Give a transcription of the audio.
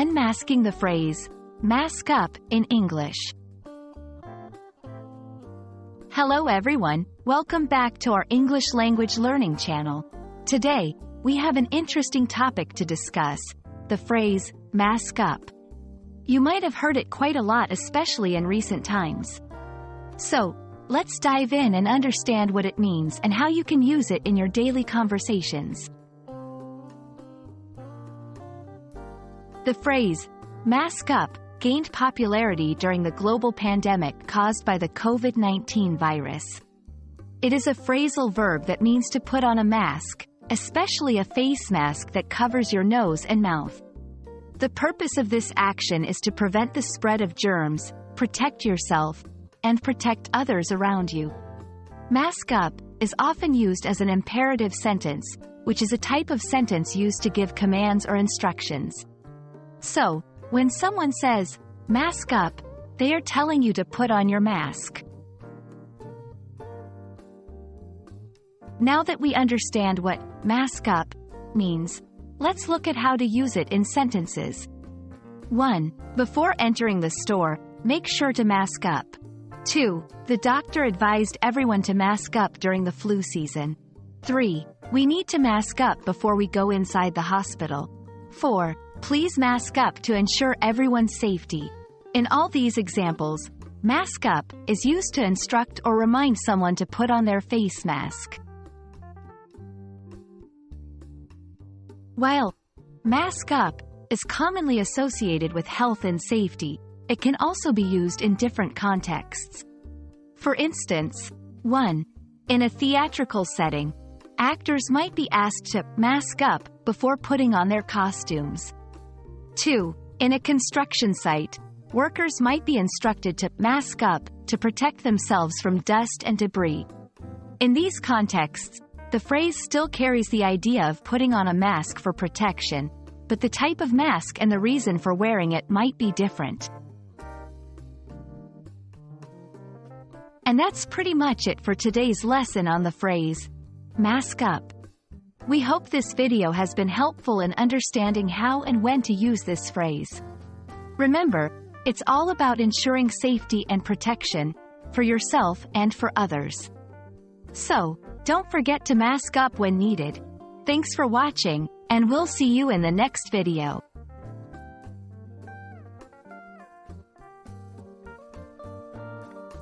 Unmasking the phrase, mask up, in English. Hello everyone, welcome back to our English language learning channel. Today, we have an interesting topic to discuss, the phrase, mask up. You might have heard it quite a lot, especially in recent times. So, let's dive in and understand what it means and how you can use it in your daily conversations. The phrase, mask up, gained popularity during the global pandemic caused by the COVID-19 virus. It is a phrasal verb that means to put on a mask, especially a face mask that covers your nose and mouth. The purpose of this action is to prevent the spread of germs, protect yourself, and protect others around you. Mask up is often used as an imperative sentence, which is a type of sentence used to give commands or instructions. So, when someone says, mask up, they are telling you to put on your mask. Now that we understand what mask up means, let's look at how to use it in sentences. 1. Before entering the store, make sure to mask up. 2. The doctor advised everyone to mask up during the flu season. 3. We need to mask up before we go inside the hospital. 4. Please mask up to ensure everyone's safety. In all these examples, mask up is used to instruct or remind someone to put on their face mask. While mask up is commonly associated with health and safety, it can also be used in different contexts. For instance, 1. In a theatrical setting, actors might be asked to mask up before putting on their costumes. 2. In a construction site, workers might be instructed to mask up to protect themselves from dust and debris. In these contexts, the phrase still carries the idea of putting on a mask for protection, but the type of mask and the reason for wearing it might be different. And that's pretty much it for today's lesson on the phrase, mask up. We hope this video has been helpful in understanding how and when to use this phrase. Remember, it's all about ensuring safety and protection, for yourself and for others. So, don't forget to mask up when needed. Thanks for watching, and we'll see you in the next video.